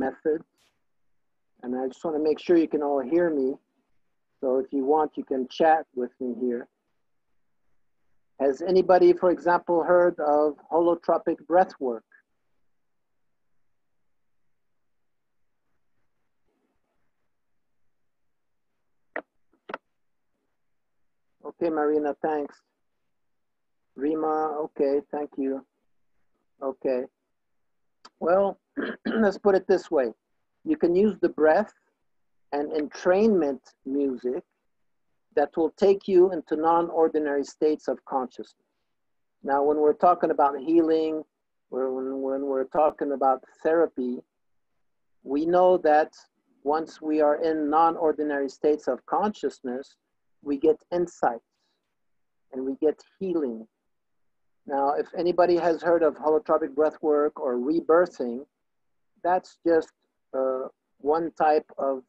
method. And I just want to make sure you can all hear me. So if you want, you can chat with me here. Has anybody, for example, heard of holotropic breath work? Okay, Marina, thanks. Rima, okay, thank you. Okay. Well, let's put it this way. You can use the breath and entrainment music that will take you into non-ordinary states of consciousness. Now, when we're talking about healing, when we're talking about therapy, we know that once we are in non-ordinary states of consciousness, we get insights and we get healing. Now, if anybody has heard of holotropic breath work or rebirthing, that's just one type of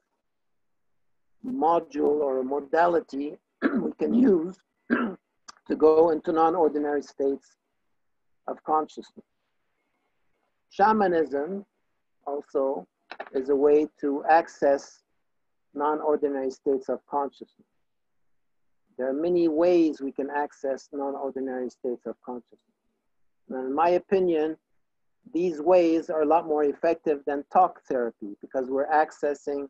module or a modality we can use to go into non-ordinary states of consciousness. Shamanism also is a way to access non-ordinary states of consciousness. There are many ways we can access non-ordinary states of consciousness. And in my opinion, these ways are a lot more effective than talk therapy because we're accessing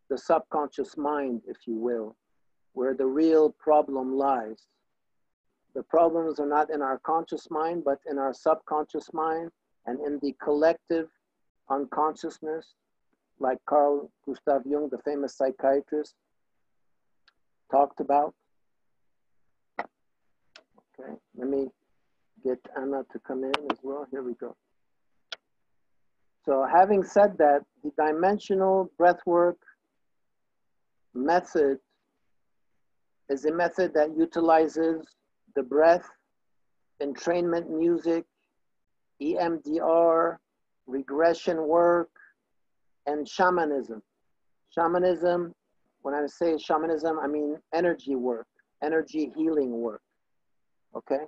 the subconscious mind, if you will, where the real problem lies. The problems are not in our conscious mind, but in our subconscious mind and in the collective unconsciousness, like Carl Gustav Jung, the famous psychiatrist, talked about. Okay, let me get Anna to come in as well. Here we go. So having said that, the dimensional breathwork method is a method that utilizes the breath, entrainment music, EMDR, regression work, and shamanism. Shamanism, when I say shamanism, I mean energy work, energy healing work. Okay,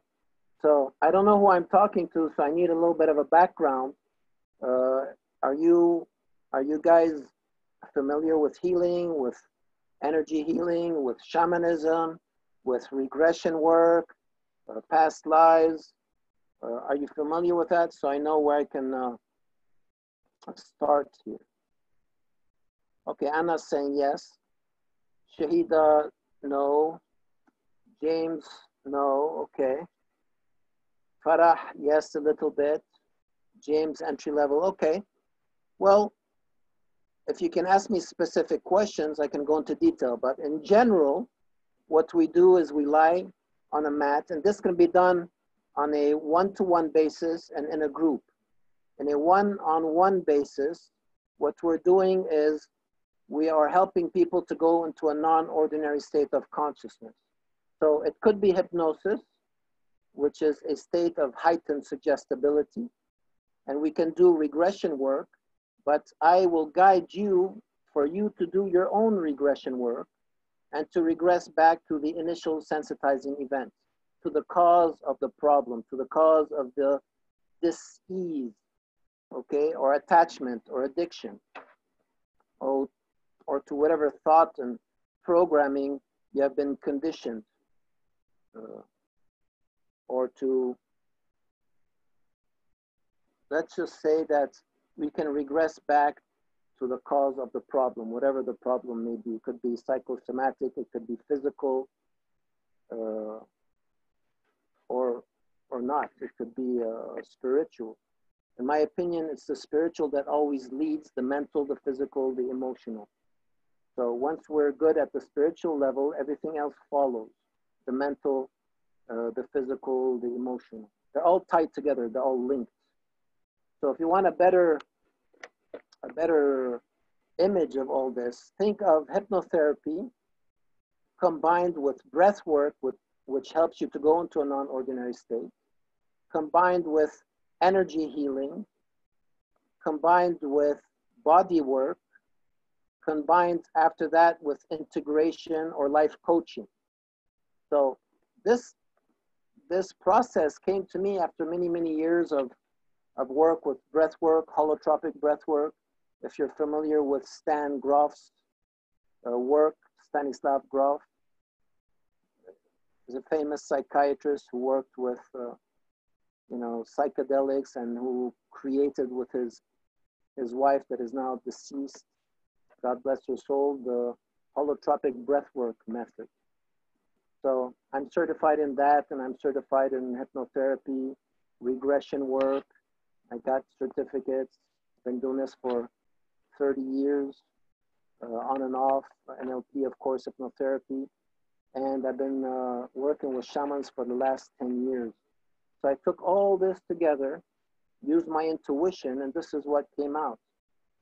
so I don't know who I'm talking to, so I need a little bit of a background. Are you guys familiar with healing, with energy healing, with shamanism, with regression work, past lives? Are you familiar with that? So I know where I can start here. Okay, Anna's saying yes. Shahida, no. James, no, okay. Farah, yes, a little bit. James, entry level, okay. Well, if you can ask me specific questions, I can go into detail. But in general, what we do is we lie on a mat, and this can be done on a one-to-one basis and in a group. In a one-on-one basis, what we're doing is we are helping people to go into a non-ordinary state of consciousness. So it could be hypnosis, which is a state of heightened suggestibility. And we can do regression work, but I will guide you for you to do your own regression work and to regress back to the initial sensitizing event, to the cause of the problem, to the cause of the dis-ease, okay, or attachment or addiction, or to whatever thought and programming you have been conditioned, or to, let's just say that we can regress back to the cause of the problem, whatever the problem may be. It could be psychosomatic, it could be physical, or not. It could be spiritual. In my opinion, it's the spiritual that always leads the mental, the physical, the emotional. So once we're good at the spiritual level, everything else follows. The mental, the physical, the emotional. They're all tied together, they're all linked. So if you want a better image of all this, think of hypnotherapy combined with breath work, which helps you to go into a non-ordinary state, combined with energy healing, combined with body work, combined after that with integration or life coaching. So this process came to me after many, many years of work with breath work, holotropic breath work, If you're familiar with Stan Grof's work, Stanislav Grof is a famous psychiatrist who worked with, psychedelics and who created with his wife that is now deceased, God bless her soul, the holotropic breathwork method. So I'm certified in that, and I'm certified in hypnotherapy, regression work. I got certificates. Been doing this for 30 years, on and off, NLP, of course, hypnotherapy. And I've been working with shamans for the last 10 years. So I took all this together, used my intuition, and this is what came out.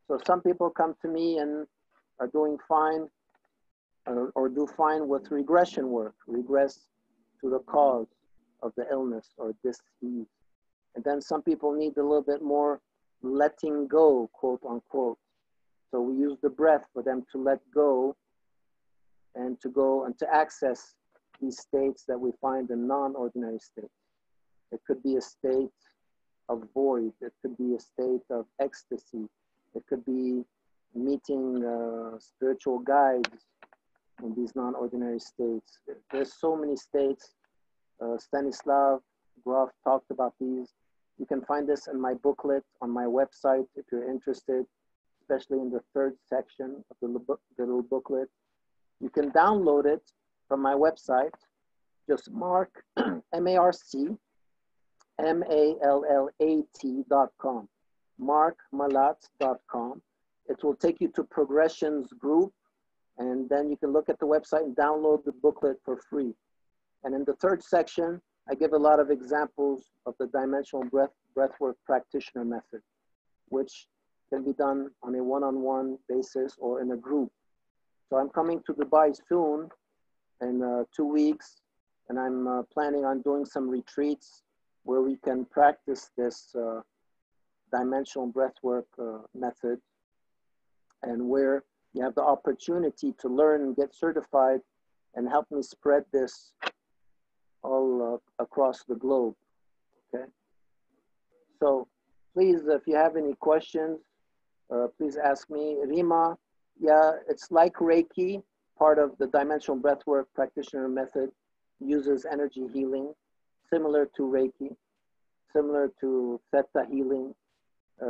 So some people come to me and are doing fine or do fine with regression work, regress to the cause of the illness or disease. And then some people need a little bit more letting go, quote unquote. So we use the breath for them to let go and to access these states that we find in non-ordinary states. It could be a state of void. It could be a state of ecstasy. It could be meeting spiritual guides in these non-ordinary states. There's so many states. Stanislav Grof talked about these. You can find this in my booklet on my website if you're interested, especially in the third section of the little booklet. You can download it from my website. Just mark, MARC, markmalat.com. It will take you to Progressions group, and then you can look at the website and download the booklet for free. And in the third section, I give a lot of examples of the dimensional breathwork practitioner method, which can be done on a one-on-one basis or in a group. So I'm coming to Dubai soon in 2 weeks, and I'm planning on doing some retreats where we can practice this dimensional breathwork method, and where you have the opportunity to learn and get certified and help me spread this all across the globe, okay? So please, if you have any questions, please ask me. Rima, yeah, it's like Reiki, part of the dimensional breathwork practitioner method, uses energy healing, similar to Reiki, similar to Theta healing,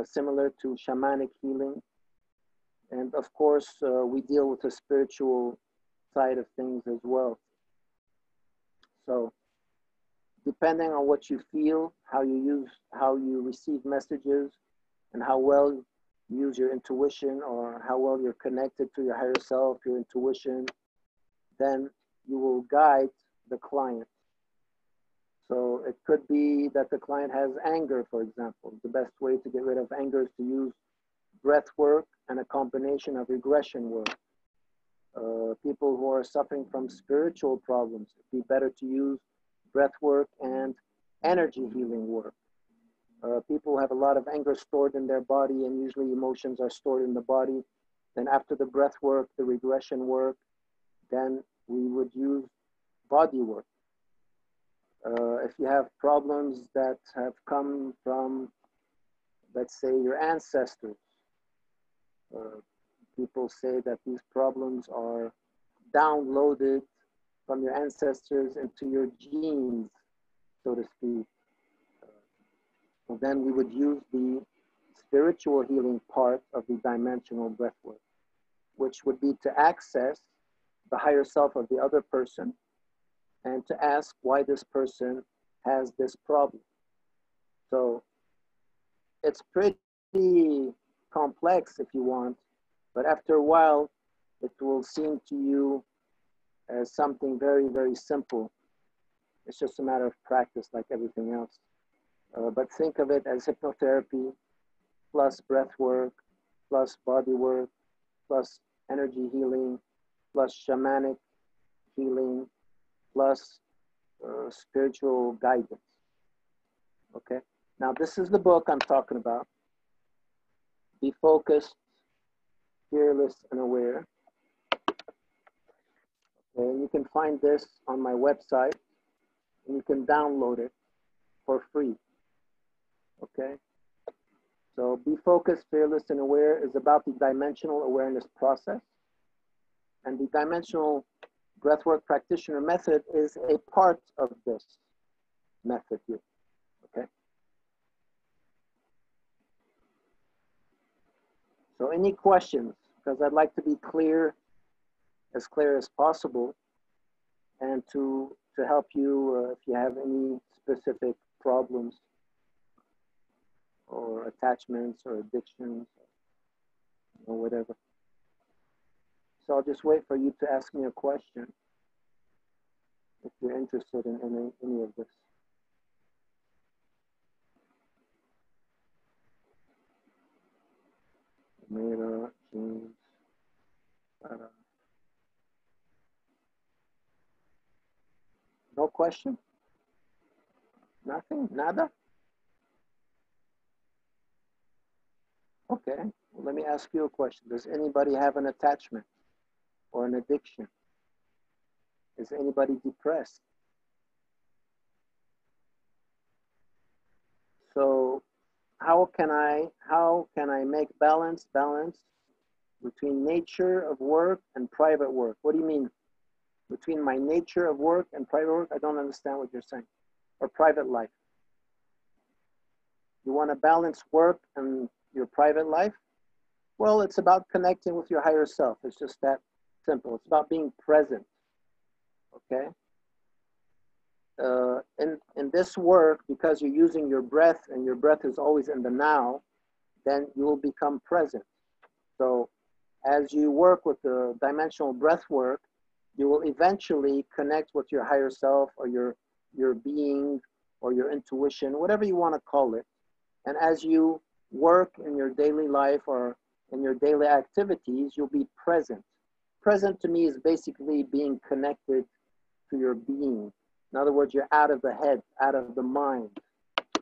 similar to shamanic healing. And of course, we deal with the spiritual side of things as well. So depending on what you feel, how you receive messages, and how well you use your intuition, or how well you're connected to your higher self, your intuition, then you will guide the client. So it could be that the client has anger, for example. The best way to get rid of anger is to use breath work and a combination of regression work. People who are suffering from spiritual problems, it'd be better to use breath work and energy healing work. People who have a lot of anger stored in their body, and usually emotions are stored in the body. Then after the breath work, the regression work, then we would use body work. If you have problems that have come from, let's say, your ancestors, people say that these problems are downloaded from your ancestors into your genes, so to speak. Then we would use the spiritual healing part of the dimensional breathwork, which would be to access the higher self of the other person and to ask why this person has this problem. So it's pretty complex if you want, but after a while, it will seem to you as something very, very simple. It's just a matter of practice like everything else. But think of it as hypnotherapy, plus breath work, plus body work, plus energy healing, plus shamanic healing, plus spiritual guidance. Okay, now this is the book I'm talking about. Be focused, fearless, and aware. Okay, you can find this on my website, and you can download it for free. Okay, So be focused, fearless, and aware is about the dimensional awareness process. And the dimensional breathwork practitioner method is a part of this method here, okay? So any questions? Because I'd like to be clear as possible, and to help you if you have any specific problems or attachments or addictions or whatever. So I'll just wait for you to ask me a question if you're interested in any of this. Mira, James, Sarah. No question? Nothing? Nada? Okay, well, let me ask you a question. Does anybody have an attachment or an addiction? Is anybody depressed? So how can I make balance between nature of work and private work? What do you mean? Between my nature of work and private work? I don't understand what you're saying. Or private life. You want to balance work and your private life? Well, it's about connecting with your higher self. It's just that simple. It's about being present, okay? In this work, because you're using your breath and your breath is always in the now, then you will become present. So as you work with the dimensional breath work, you will eventually connect with your higher self or your being or your intuition, whatever you want to call it. And as you work in your daily life or in your daily activities, you'll be present. Present to me is basically being connected to your being. In other words, you're out of the head, out of the mind.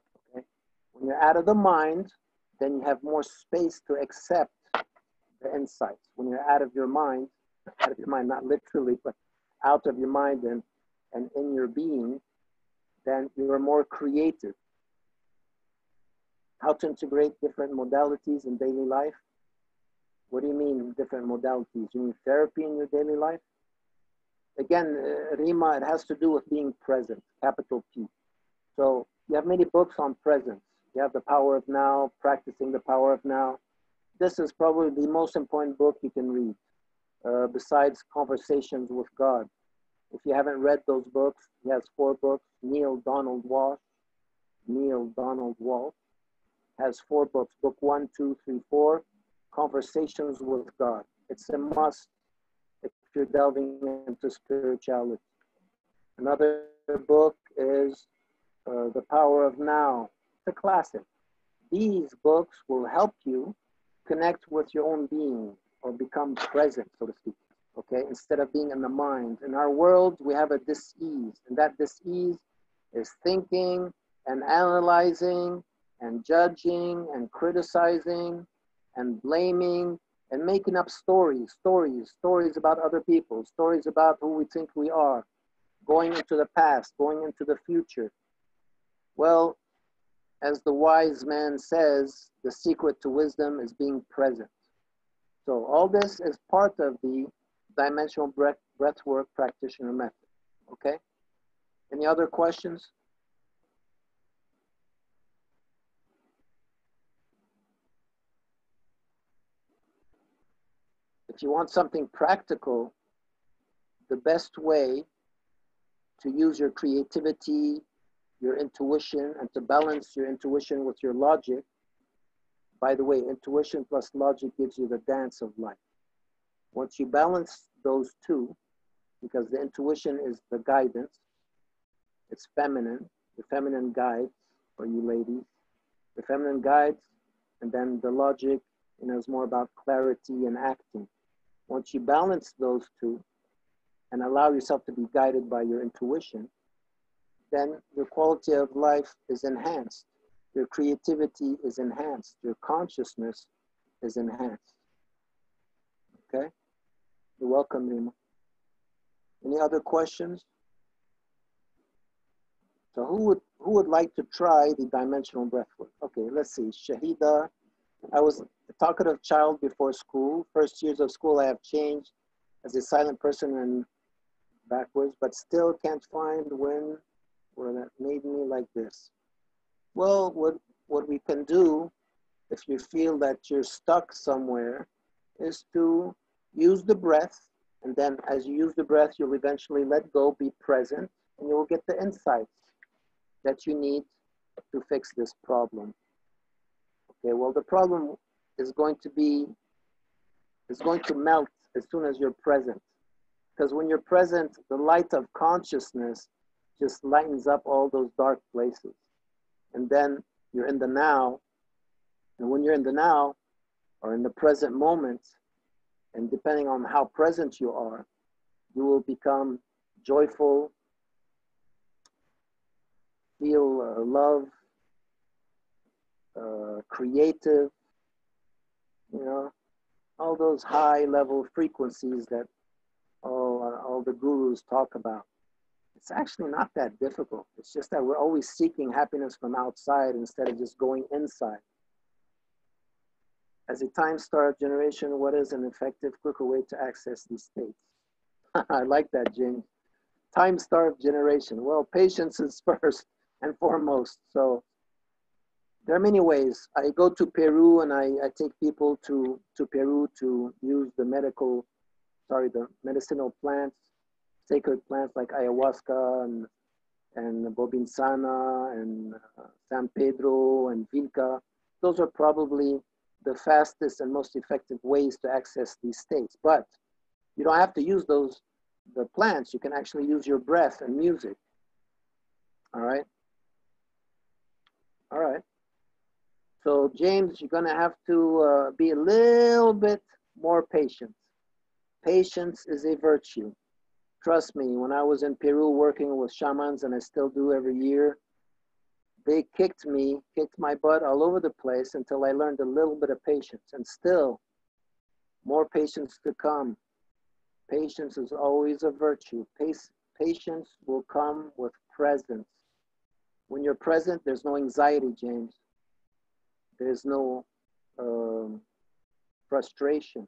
Okay? When you're out of the mind, then you have more space to accept the insights. When you're out of your mind, not literally, but out of your mind and in your being, then you are more creative. How to integrate different modalities in daily life? What do you mean different modalities? You mean therapy in your daily life? Again, Rima, it has to do with being present, capital P. So you have many books on presence. You have The Power of Now, Practicing the Power of Now. This is probably the most important book you can read, besides Conversations with God. If you haven't read those books, he has 4 books. Neil Donald Walsh has 4 books. Book 1, 2, 3, 4, Conversations with God. It's a must if you're delving into spirituality. Another book is The Power of Now. It's a classic. These books will help you connect with your own being or become present, so to speak, okay? Instead of being in the mind. In our world, we have a dis-ease, and that dis-ease is thinking and analyzing and judging and criticizing and blaming and making up stories about other people, stories about who we think we are, going into the past, going into the future. Well, as the wise man says, the secret to wisdom is being present. So all this is part of the dimensional breathwork practitioner method, okay? Any other questions? If you want something practical, the best way to use your creativity, your intuition, and to balance your intuition with your logic. By the way, intuition plus logic gives you the dance of life. Once you balance those two, because the intuition is the guidance, it's feminine, the feminine guides for you ladies, the feminine guides, and then the logic, is more about clarity and acting. Once you balance those two and allow yourself to be guided by your intuition, then your quality of life is enhanced. Your creativity is enhanced. Your consciousness is enhanced. Okay? You're welcome, Rima. Any other questions? So who would like to try the dimensional breathwork? Okay, let's see. Shahida I was a talkative child before school. First years of school, I have changed as a silent person and backwards, but still can't find when that made me like this. Well, what we can do if you feel that you're stuck somewhere is to use the breath. And then as you use the breath, you'll eventually let go, be present, and you'll get the insights that you need to fix this problem. Okay, well, the problem is going to melt as soon as you're present. Because when you're present, the light of consciousness just lightens up all those dark places. And then you're in the now. And when you're in the now, or in the present moment, and depending on how present you are, you will become joyful, feel love, creative, you know, all those high level frequencies that all the gurus talk about. It's actually not that difficult. It's just that we're always seeking happiness from outside instead of just going inside. As a time-starved generation, what is an effective, quicker way to access these states? I like that, James. Time-starved generation. Well, patience is first and foremost. So there are many ways. I go to Peru and I take people to Peru to use the medicinal plants, sacred plants like ayahuasca and bobinsana and San Pedro and Vinca. Those are probably the fastest and most effective ways to access these states. But you don't have to use the plants. You can actually use your breath and music. All right? All right. So James, you're gonna have to be a little bit more patient. Patience is a virtue. Trust me, when I was in Peru working with shamans, and I still do every year, they kicked my butt all over the place until I learned a little bit of patience, and still more patience to come. Patience is always a virtue. Patience will come with presence. When you're present, there's no anxiety, James. There's no frustration.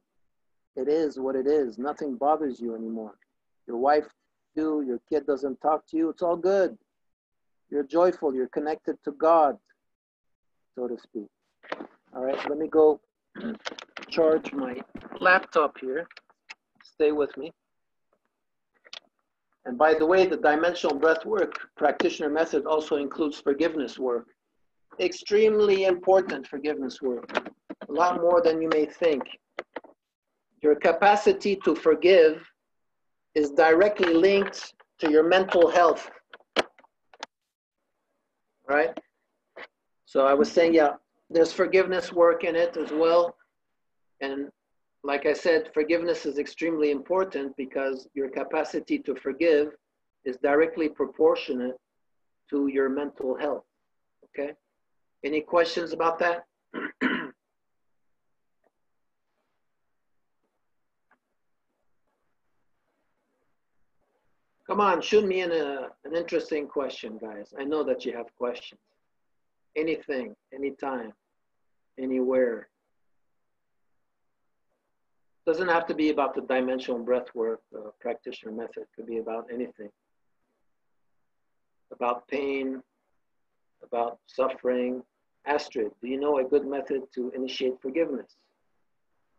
It is what it is. Nothing bothers you anymore. Your wife, your kid doesn't talk to you. It's all good. You're joyful. You're connected to God, so to speak. All right, let me go charge my laptop here. Stay with me. And by the way, the dimensional breathwork practitioner method also includes forgiveness work. Extremely important forgiveness work. A lot more than you may think. Your capacity to forgive is directly linked to your mental health. Right? So I was saying, yeah, there's forgiveness work in it as well. And like I said, forgiveness is extremely important because your capacity to forgive is directly proportionate to your mental health. Okay? Any questions about that? Come on, shoot me in an interesting question, guys. I know that you have questions. Anything, anytime, anywhere. Doesn't have to be about the dimensional breathwork practitioner method. It could be about anything. About pain, about suffering. Astrid, do you know a good method to initiate forgiveness?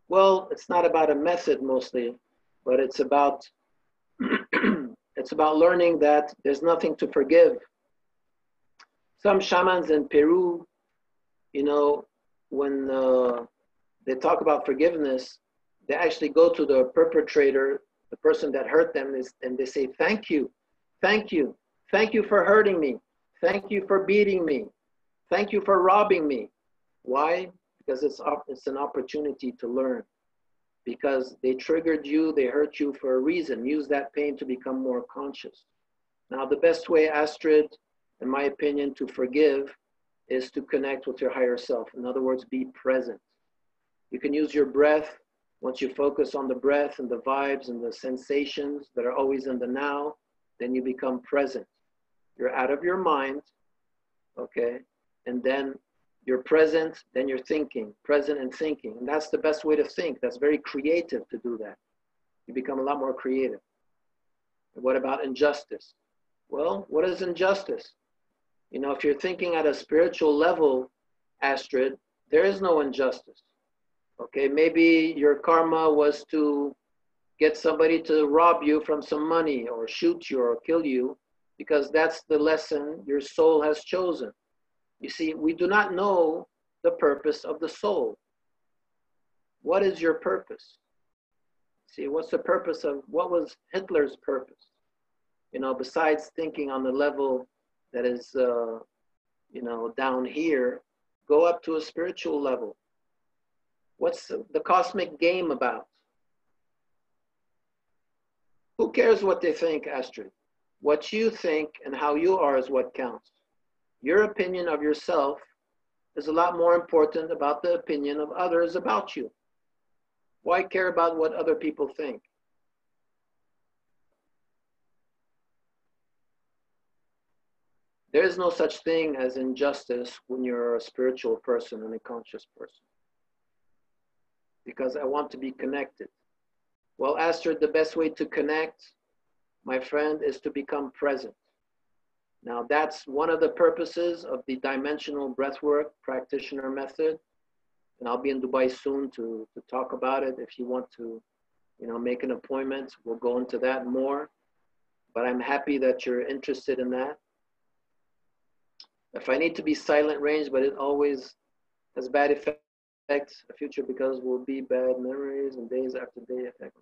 Well, it's not about a method mostly, but it's about it's about learning that there's nothing to forgive. Some shamans in Peru, you know, when they talk about forgiveness, they actually go to the perpetrator, the person that hurt them, and they say, thank you, thank you, thank you for hurting me, thank you for beating me, thank you for robbing me. Why? Because it's an opportunity to learn. Because they triggered you, they hurt you for a reason. Use that pain to become more conscious. Now, the best way, Astrid, in my opinion, to forgive is to connect with your higher self. In other words, be present. You can use your breath. Once you focus on the breath and the vibes and the sensations that are always in the now, then you become present. You're out of your mind, okay? And then You're present, then you're thinking, present and thinking. And that's the best way to think. That's very creative to do that. You become a lot more creative. And what about injustice? Well, what is injustice? You know, if you're thinking at a spiritual level, Astrid, there is no injustice. Okay, maybe your karma was to get somebody to rob you from some money or shoot you or kill you, because that's the lesson your soul has chosen. You see, we do not know the purpose of the soul. What is your purpose? See, what's the purpose of, what was Hitler's purpose? You know, besides thinking on the level that is, you know, down here, go up to a spiritual level. What's the cosmic game about? Who cares what they think, Astrid? What you think and how you are is what counts. Your opinion of yourself is a lot more important about the opinion of others about you. Why care about what other people think? There is no such thing as injustice when you're a spiritual person and a conscious person. Because I want to be connected. Well, Astrid, the best way to connect, my friend, is to become present. Now, that's one of the purposes of the dimensional breathwork practitioner method. And I'll be in Dubai soon to talk about it. If you want to, you know, make an appointment, we'll go into that more. But I'm happy that you're interested in that. If I need to be silent range, but it always has bad effects, a future because will be bad memories and days after day effect.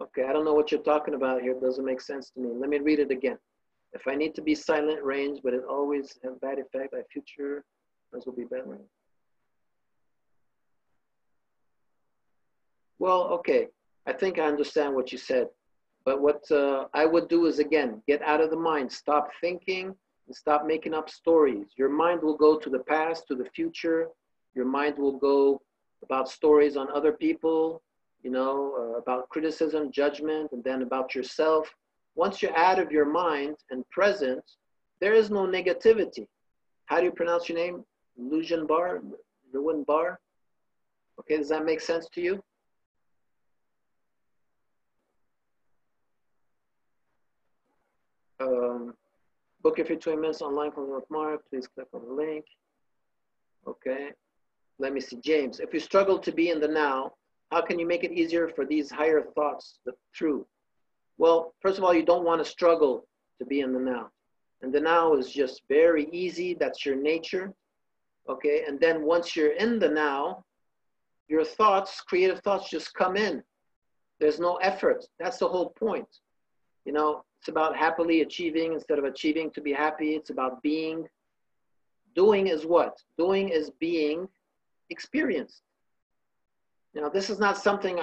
Okay, I don't know what you're talking about here. It doesn't make sense to me. Let me read it again. If I need to be silent range, but it always has bad effect, my future will be bad range. Well, okay, I think I understand what you said. But what I would do is, again, get out of the mind. Stop thinking and stop making up stories. Your mind will go to the past, to the future. Your mind will go about stories on other people, you know, about criticism, judgment, and then about yourself. Once you're out of your mind and present, there is no negativity. How do you pronounce your name? Lujan Bar? Lewin Bar? Okay, does that make sense to you? Book your free 20 minutes online from North Mark. Please click on the link. Okay, let me see. James, if you struggle to be in the now, how can you make it easier for these higher thoughts through? Well, first of all, you don't want to struggle to be in the now. And the now is just very easy. That's your nature. Okay, and then once you're in the now, your thoughts, creative thoughts just come in. There's no effort. That's the whole point. You know, it's about happily achieving instead of achieving to be happy. It's about being. Doing is what? Doing is being experienced. You know, this is not something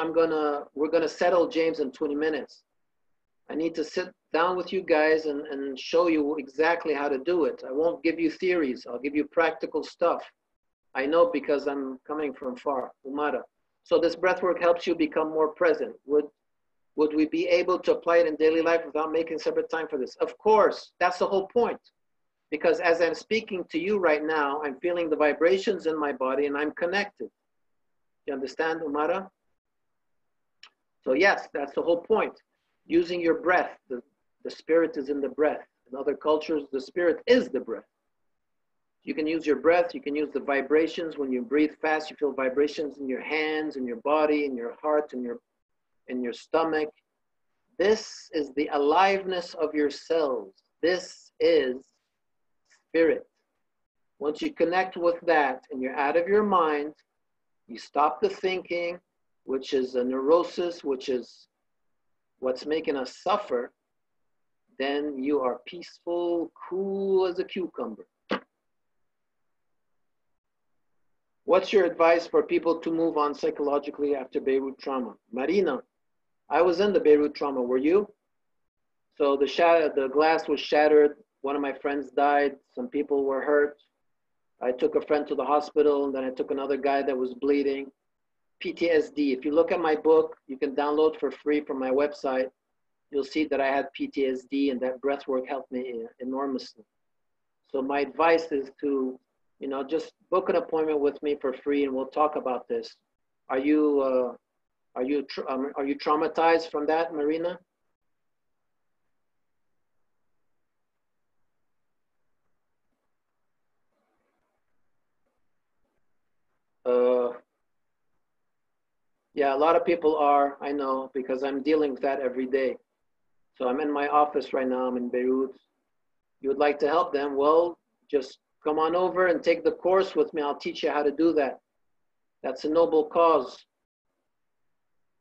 we're gonna settle, James, in 20 minutes. I need to sit down with you guys and show you exactly how to do it. I won't give you theories. I'll give you practical stuff. I know because I'm coming from far, Umara. So this breathwork helps you become more present. Would we be able to apply it in daily life without making separate time for this? Of course, that's the whole point. Because as I'm speaking to you right now, I'm feeling the vibrations in my body and I'm connected. You understand, Umara? So yes, that's the whole point. Using your breath, the spirit is in the breath. In other cultures, the spirit is the breath. You can use your breath, you can use the vibrations. When you breathe fast, you feel vibrations in your hands, in your body, in your heart, in your stomach. This is the aliveness of your cells. This is spirit. Once you connect with that and you're out of your mind, you stop the thinking, which is a neurosis, which is what's making us suffer, then you are peaceful, cool as a cucumber. What's your advice for people to move on psychologically after Beirut trauma? Marina, I was in the Beirut trauma, were you? So the glass was shattered. One of my friends died. Some people were hurt. I took a friend to the hospital, and then I took another guy that was bleeding. PTSD. If you look at my book, you can download for free from my website. You'll see that I had PTSD, and that breathwork helped me enormously. So my advice is to you know, just book an appointment with me for free and we'll talk about this. Are you traumatized from that, Marina? Yeah, a lot of people are, I know, because I'm dealing with that every day. So I'm in my office right now, I'm in Beirut. You would like to help them? Well, just come on over and take the course with me. I'll teach you how to do that. That's a noble cause.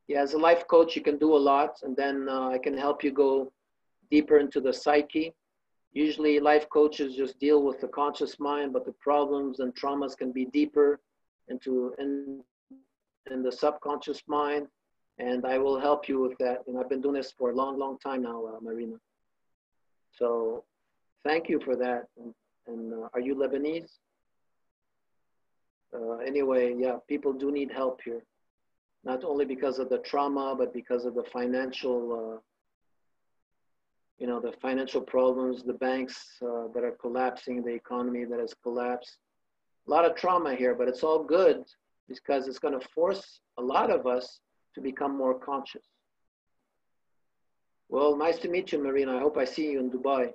Yeah, as a life coach, you can do a lot, and then I can help you go deeper into the psyche. Usually life coaches just deal with the conscious mind, but the problems and traumas can be deeper into in the subconscious mind, and I will help you with that. And I've been doing this for a long, long time now, Marina. So thank you for that. And are you Lebanese? Anyway, yeah, people do need help here. Not only because of the trauma, but because of the financial, you know, the financial problems, the banks that are collapsing, the economy that has collapsed. A lot of trauma here, but it's all good because it's going to force a lot of us to become more conscious. Well, nice to meet you, Marina. I hope I see you in Dubai.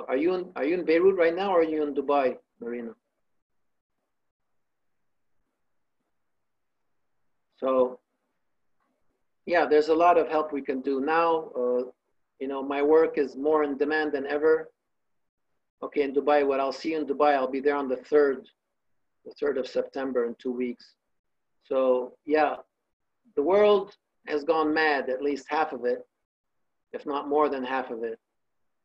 Are you in Beirut right now, or are you in Dubai, Marina? So, yeah, there's a lot of help we can do now. You know, my work is more in demand than ever. Okay, in Dubai, what I'll see you in Dubai, I'll be there on the 3rd of September in 2 weeks. So, yeah, the world has gone mad, at least half of it, if not more than half of it.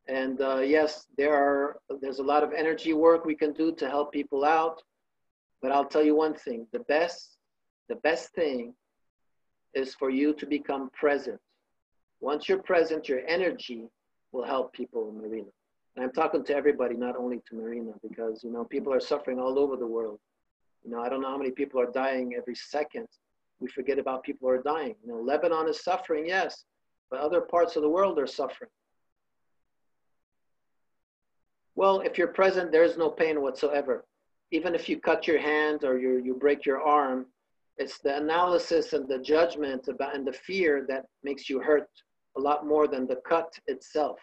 And yes, there's a lot of energy work we can do to help people out. But I'll tell you one thing, the best thing is for you to become present. Once you're present, your energy will help people, Marina. And I'm talking to everybody, not only to Marina, because, you know, people are suffering all over the world. You know, I don't know how many people are dying every second. We forget about people who are dying. You know, Lebanon is suffering, yes, but other parts of the world are suffering. Well, if you're present, there's no pain whatsoever. Even if you cut your hand or you break your arm, it's the analysis and the judgment about and the fear that makes you hurt a lot more than the cut itself.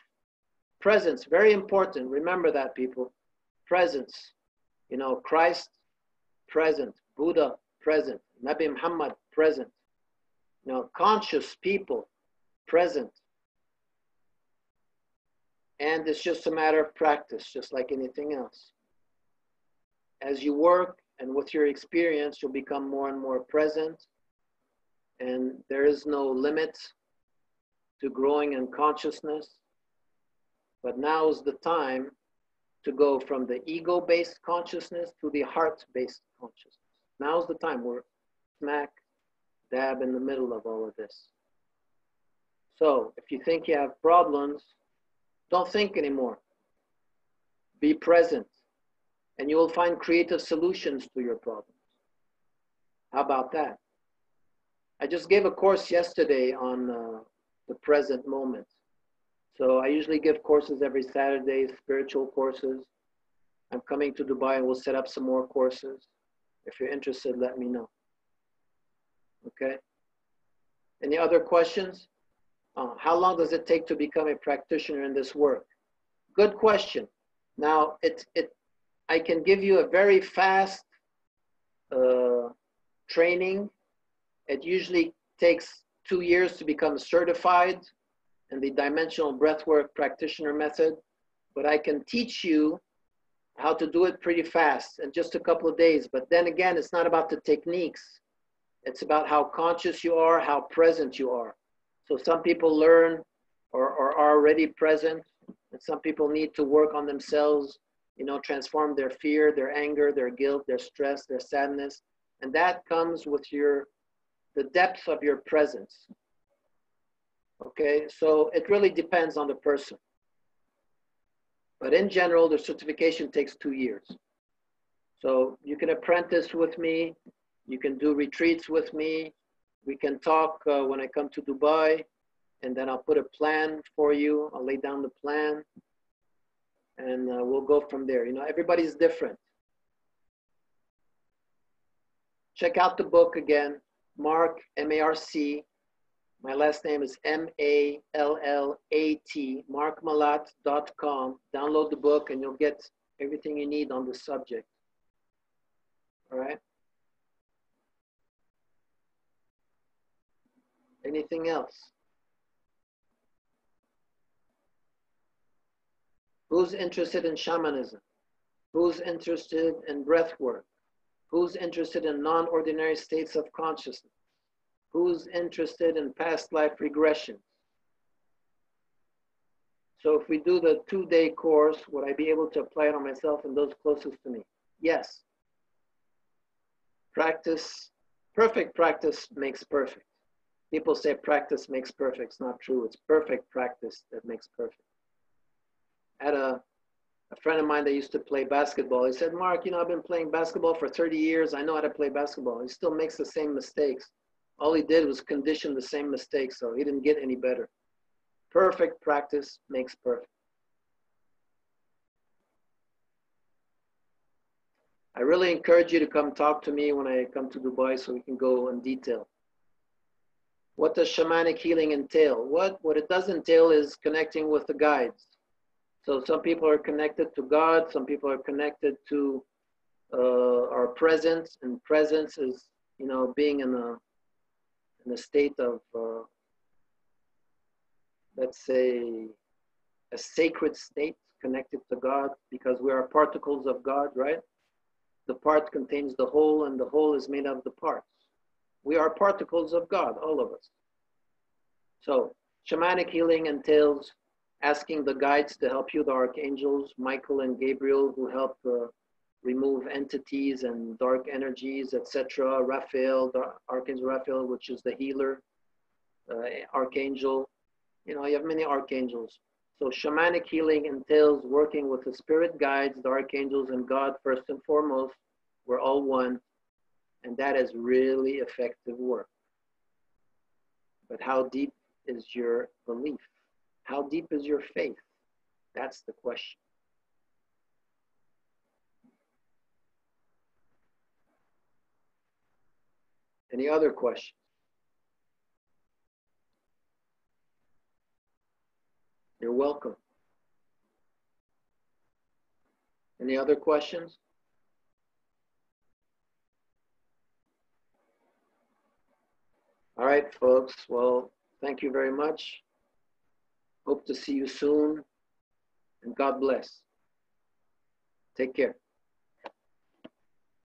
Presence, very important. Remember that, people. Presence. You know, Christ, present. Buddha, present. Nabi Muhammad, present. You know, conscious people, present. And it's just a matter of practice, just like anything else. As you work and with your experience, you'll become more and more present. And there is no limit to growing in consciousness. But now is the time to go from the ego-based consciousness to the heart-based consciousness. Now's the time. We're smack dab in the middle of all of this. So if you think you have problems, don't think anymore. Be present, and you will find creative solutions to your problems. How about that? I just gave a course yesterday on the present moment. So I usually give courses every Saturday, spiritual courses. I'm coming to Dubai and we'll set up some more courses. If you're interested, let me know. Okay? Any other questions? How long does it take to become a practitioner in this work? Good question. Now, I can give you a very fast training. It usually takes 2 years to become certified in the dimensional breathwork practitioner method, but I can teach you how to do it pretty fast in just a couple of days. But then again, it's not about the techniques. It's about how conscious you are, how present you are. So some people learn or are already present, and some people need to work on themselves, you know, transform their fear, their anger, their guilt, their stress, their sadness. And that comes with the depth of your presence. Okay, so it really depends on the person. But in general, the certification takes 2 years. So you can apprentice with me, you can do retreats with me, we can talk when I come to Dubai, and then I'll put a plan for you, I'll lay down the plan. and we'll go from there. You know, everybody's different. Check out the book again, Mark, M-A-R-C. My last name is M-A-L-L-A-T, markmalat.com. Download the book and you'll get everything you need on the subject. All right? Anything else? Who's interested in shamanism? Who's interested in breath work? Who's interested in non-ordinary states of consciousness? Who's interested in past life regression? So if we do the 2-day course, would I be able to apply it on myself and those closest to me? Yes. Practice, perfect practice makes perfect. People say practice makes perfect. It's not true. It's perfect practice that makes perfect. I had a friend of mine that used to play basketball. He said, Mark, you know, I've been playing basketball for 30 years. I know how to play basketball. He still makes the same mistakes. All he did was condition the same mistakes, so he didn't get any better. Perfect practice makes perfect. I really encourage you to come talk to me when I come to Dubai so we can go in detail. What does shamanic healing entail? What it does entail is connecting with the guides. So some people are connected to God, some people are connected to our presence, and presence is, you know, being in a state of, let's say, a sacred state connected to God, because we are particles of God, right? The part contains the whole, and the whole is made of the parts. We are particles of God, all of us. So shamanic healing entails asking the guides to help you, the archangels, Michael and Gabriel, who help remove entities and dark energies, etc. Raphael, Archangel Raphael, which is the healer, archangel. You know, you have many archangels. So shamanic healing entails working with the spirit guides, the archangels, and God first and foremost. We're all one, and that is really effective work. But how deep is your belief? How deep is your faith? That's the question. Any other questions? You're welcome. Any other questions? All right, folks. Well, thank you very much. Hope to see you soon, and God bless. Take care.